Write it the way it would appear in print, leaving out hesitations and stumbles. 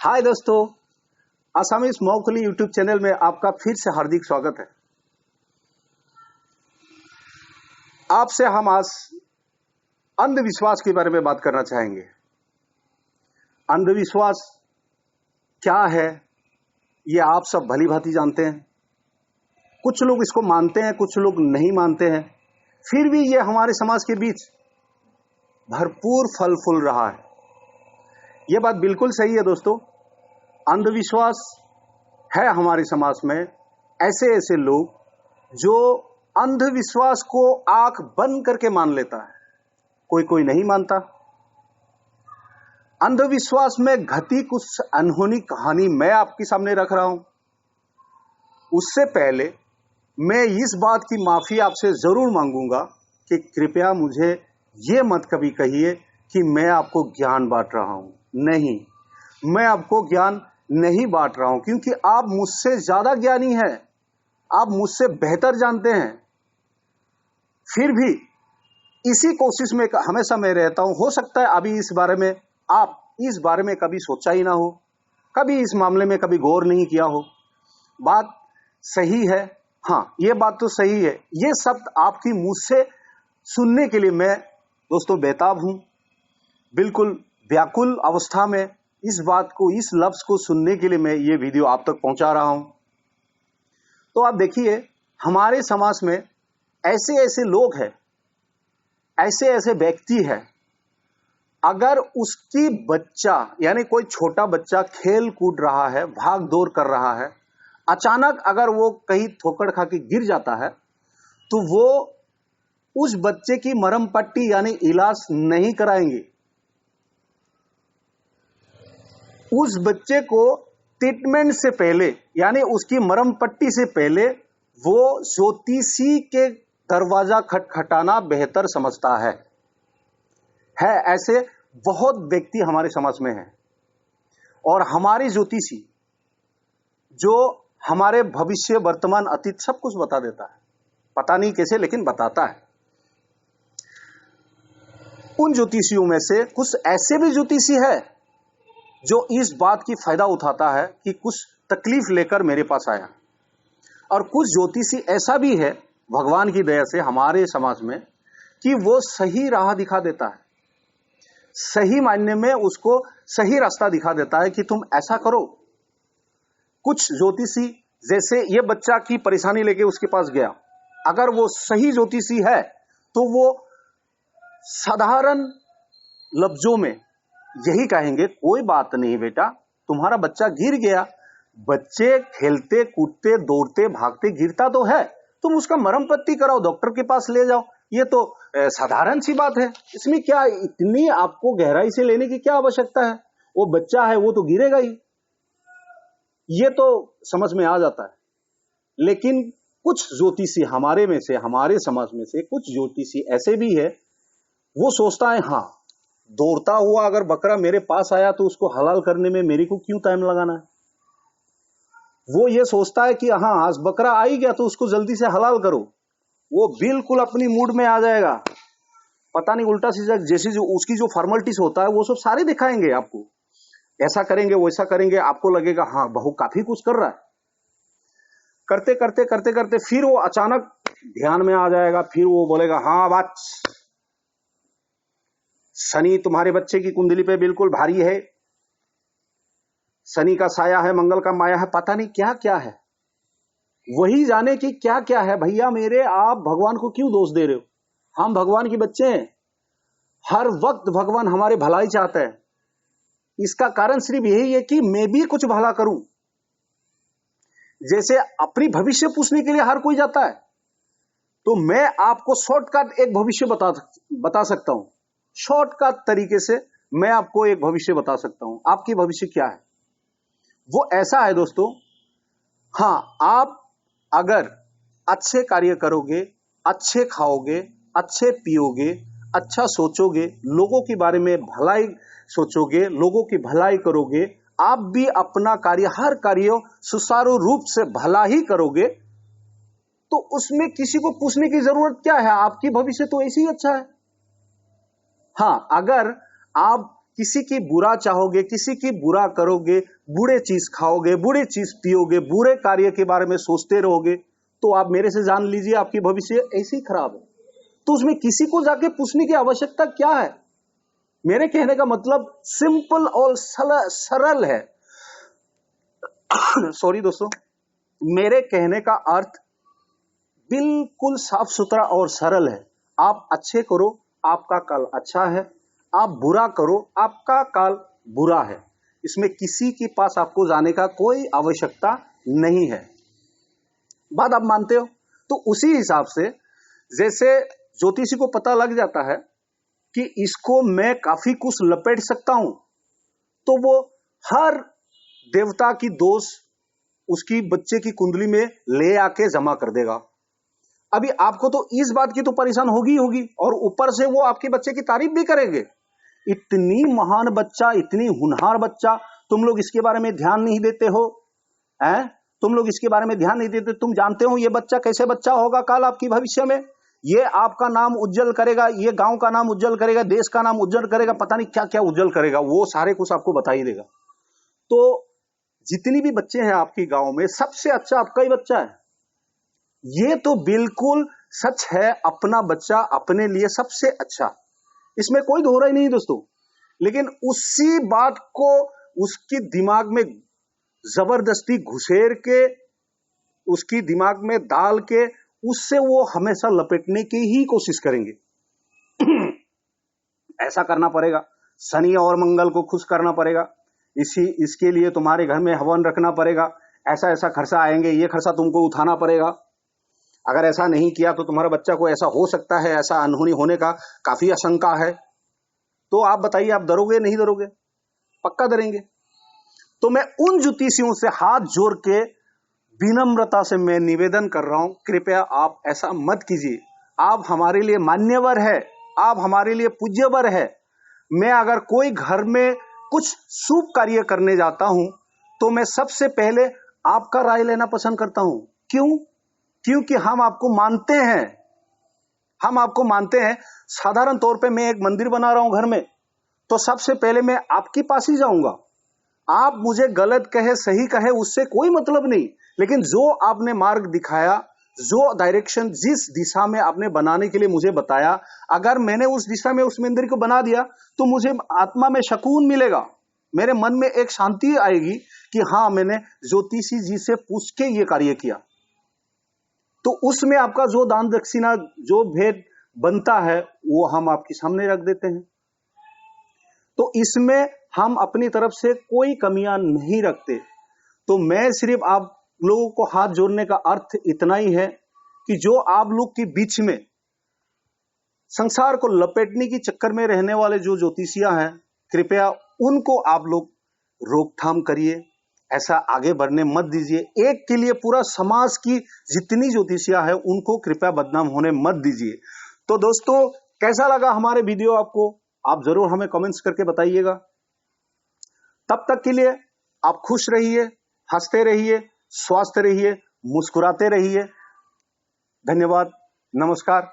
हाय दोस्तों, Assamese मौखली YouTube channel में आपका फिर से हार्दिक स्वागत है। आपसे हम आज अंधविश्वास के बारे में बात करना चाहेंगे। अंधविश्वास क्या है ये आप सब भली भांति जानते हैं। कुछ लोग इसको मानते हैं, कुछ लोग नहीं मानते हैं, फिर भी ये हमारे समाज के बीच भरपूर फल फूल रहा है। ये बात बिल्कुल सही है दोस्तों। अंधविश्वास है हमारे समाज में ऐसे ऐसे लोग जो अंधविश्वास को आंख बंद करके मान लेता है, कोई कोई नहीं मानता। अंधविश्वास में घटी कुछ अनहोनी कहानी मैं आपके सामने रख रहा हूं। उससे पहले मैं इस बात की माफी आपसे जरूर मांगूंगा कि कृपया मुझे ये मत कभी कहिए कि मैं आपको ज्ञान बांट रहा हूं। नहीं, मैं आपको ज्ञान नहीं बांट रहा हूं, क्योंकि आप मुझसे ज्यादा ज्ञानी हैं, आप मुझसे बेहतर जानते हैं। फिर भी इसी कोशिश में हमेशा मैं रहता हूं। हो सकता है अभी इस बारे में आप इस बारे में कभी सोचा ही ना हो, कभी इस मामले में कभी गौर नहीं किया हो। बात सही है, हाँ ये बात तो सही है। ये शब्द आपकी मुझ से सुनने के लिए मैं दोस्तों बेताब हूं, बिल्कुल व्याकुल अवस्था में इस बात को, इस लफ्ज को सुनने के लिए मैं ये वीडियो आप तक पहुंचा रहा हूं। तो आप देखिए, हमारे समाज में ऐसे ऐसे लोग हैं, ऐसे ऐसे व्यक्ति हैं, अगर उसकी बच्चा यानी कोई छोटा बच्चा खेल कूद रहा है, भाग दौड़ कर रहा है, अचानक अगर वो कहीं ठोकर खा के गिर जाता है तो वो उस बच्चे की मरहम पट्टी यानी इलाज नहीं कराएंगे। उस बच्चे को ट्रीटमेंट से पहले यानी उसकी मरहम पट्टी से पहले वो ज्योतिषी के दरवाजा खटखटाना बेहतर समझता है। ऐसे बहुत व्यक्ति हमारे समाज में हैं और हमारे ज्योतिषी जो हमारे भविष्य, वर्तमान, अतीत सब कुछ बता देता है। पता नहीं कैसे, लेकिन बताता है। उन ज्योतिषियों में से कुछ ऐसे भी ज्योतिषी है जो इस बात की फायदा उठाता है कि कुछ तकलीफ लेकर मेरे पास आया, और कुछ ज्योतिषी ऐसा भी है भगवान की दया से हमारे समाज में कि वो सही राह दिखा देता है, सही मायने में उसको सही रास्ता दिखा देता है कि तुम ऐसा करो। कुछ ज्योतिषी जैसे ये बच्चा की परेशानी लेके उसके पास गया, अगर वो सही ज्योतिषी है तो वो साधारण लफ्जों में यही कहेंगे, कोई बात नहीं बेटा, तुम्हारा बच्चा गिर गया। बच्चे खेलते कूदते दौड़ते भागते गिरता तो है, तुम उसका मरहम पट्टी कराओ, डॉक्टर के पास ले जाओ। ये तो साधारण सी बात है, इसमें क्या इतनी आपको गहराई से लेने की क्या आवश्यकता है। वो बच्चा है, वो तो गिरेगा ही, ये तो समझ में आ जाता है। लेकिन कुछ ज्योतिषी हमारे में से, हमारे समाज में से कुछ ज्योतिषी ऐसे भी है, वो सोचता है हाँ, दौड़ता हुआ अगर बकरा मेरे पास आया तो उसको हलाल करने में मेरे को क्यों टाइम लगाना है। वो ये सोचता है कि हाँ, आज बकरा आ ही गया तो उसको जल्दी से हलाल करो। वो बिल्कुल अपनी मूड में आ जाएगा, पता नहीं उल्टा सीधा जैसे जो उसकी जो फॉर्मेलिटीज होता है वो सब सारे दिखाएंगे आपको। ऐसा करेंगे, वैसा करेंगे, आपको लगेगा हाँ बहू काफी कुछ कर रहा है। करते करते करते करते फिर वो अचानक ध्यान में आ जाएगा, फिर वो बोलेगा हाँ बात, शनि तुम्हारे बच्चे की कुंडली पे बिल्कुल भारी है, शनि का साया है, मंगल का माया है, पता नहीं क्या क्या है। वही जाने की क्या क्या है। भैया मेरे, आप भगवान को क्यों दोष दे रहे हो? हम भगवान के बच्चे हैं, हर वक्त भगवान हमारे भलाई चाहते हैं। इसका कारण सिर्फ यही है कि मैं भी कुछ भला करूं। जैसे अपनी भविष्य पूछने के लिए हर कोई जाता है, तो मैं आपको शॉर्टकट एक भविष्य बता सकता हूं। शॉर्टकट तरीके से मैं आपको एक भविष्य बता सकता हूं। आपकी भविष्य क्या है? वो ऐसा है दोस्तों, हाँ, आप अगर अच्छे कार्य करोगे, अच्छे खाओगे, अच्छे पियोगे, अच्छा सोचोगे, लोगों के बारे में भलाई सोचोगे, लोगों की भलाई करोगे, आप भी अपना कार्य, हर कार्य सुचारू रूप से भला ही करोगे, तो उसमें किसी को पूछने की जरूरत क्या है? आपकी भविष्य तो ऐसे ही अच्छा है। हाँ, अगर आप किसी की बुरा चाहोगे, किसी की बुरा करोगे, बुरे चीज खाओगे, बुरे चीज पियोगे, बुरे कार्य के बारे में सोचते रहोगे, तो आप मेरे से जान लीजिए आपकी भविष्य ऐसे ही खराब है। तो उसमें किसी को जाके पूछने की आवश्यकता क्या है? मेरे कहने का मतलब सिंपल और सरल है। सॉरी दोस्तों, मेरे कहने का अर्थ बिल्कुल साफ सुथरा और सरल है। आप अच्छे करो, आपका कल अच्छा है। आप बुरा करो, आपका कल बुरा है। इसमें किसी के पास आपको जाने का कोई आवश्यकता नहीं है। बात आप मानते हो? तो उसी हिसाब से जैसे ज्योतिषी को पता लग जाता है कि इसको मैं काफी कुछ लपेट सकता हूं, तो वो हर देवता की दोष उसकी बच्चे की कुंडली में ले आके जमा कर देगा। अभी आपको तो इस बात की तो परेशान होगी, और ऊपर से वो आपके बच्चे की तारीफ भी करेंगे। इतनी महान बच्चा, इतनी होनहार बच्चा, तुम लोग इसके बारे में ध्यान नहीं देते हो, हैं? तुम लोग इसके बारे में ध्यान नहीं देते। तुम जानते हो ये बच्चा कैसे बच्चा होगा कल आपकी भविष्य में? ये आपका नाम उज्जवल करेगा, ये गांव का नाम उज्जवल करेगा, देश का नाम उज्जवल करेगा, पता नहीं क्या क्या उज्जवल करेगा, वो सारे कुछ आपको बता ही देगा। तो जितनी भी बच्चे हैं आपके गांव में, सबसे अच्छा आपका ही बच्चा है। ये तो बिल्कुल सच है, अपना बच्चा अपने लिए सबसे अच्छा, इसमें कोई दोहरा ही नहीं दोस्तों। लेकिन उसी बात को उसके दिमाग में जबरदस्ती घुसेर के, उसकी दिमाग में डाल के, उससे वो हमेशा लपेटने की ही कोशिश करेंगे। ऐसा करना पड़ेगा, शनि और मंगल को खुश करना पड़ेगा, इसके लिए तुम्हारे घर में हवन रखना पड़ेगा, ऐसा ऐसा खर्चा आएंगे, ये खर्चा तुमको उठाना पड़ेगा। अगर ऐसा नहीं किया तो तुम्हारा बच्चा को ऐसा हो सकता है, ऐसा अनहोनी होने का काफी आशंका है। तो आप बताइए, आप डरोगे नहीं डरोगे? पक्का डरेंगे। तो मैं उन ज्योतिषियों से हाथ जोड़ के विनम्रता से मैं निवेदन कर रहा हूं, कृपया आप ऐसा मत कीजिए। आप हमारे लिए मान्यवर है, आप हमारे लिए पूज्यवर है। मैं अगर कोई घर में कुछ शुभ कार्य करने जाता हूं तो मैं सबसे पहले आपका राय लेना पसंद करता हूं। क्यों? क्योंकि हम आपको मानते हैं, हम आपको मानते हैं। साधारण तौर पे मैं एक मंदिर बना रहा हूं घर में, तो सबसे पहले मैं आपके पास ही जाऊंगा। आप मुझे गलत कहे सही कहे उससे कोई मतलब नहीं, लेकिन जो आपने मार्ग दिखाया, जो डायरेक्शन, जिस दिशा में आपने बनाने के लिए मुझे बताया, अगर मैंने उस दिशा में उस मंदिर को बना दिया तो मुझे आत्मा में सुकून मिलेगा, मेरे मन में एक शांति आएगी कि हाँ, मैंने ज्योतिषी जी से पूछ के ये कार्य किया। तो उसमें आपका जो दान दक्षिणा, जो भेद बनता है, वो हम आपके सामने रख देते हैं। तो इसमें हम अपनी तरफ से कोई कमियां नहीं रखते। तो मैं सिर्फ आप लोगों को हाथ जोड़ने का अर्थ इतना ही है कि जो आप लोग के बीच में संसार को लपेटने की चक्कर में रहने वाले जो ज्योतिषियां हैं, कृपया उनको आप लोग रोकथाम करिए, ऐसा आगे बढ़ने मत दीजिए। एक के लिए पूरा समाज की जितनी ज्योतिषियां हैं उनको कृपया बदनाम होने मत दीजिए। तो दोस्तों, कैसा लगा हमारे वीडियो आपको? आप जरूर हमें कमेंट्स करके बताइएगा। तब तक के लिए आप खुश रहिए, हंसते रहिए, स्वस्थ रहिए, मुस्कुराते रहिए। धन्यवाद, नमस्कार।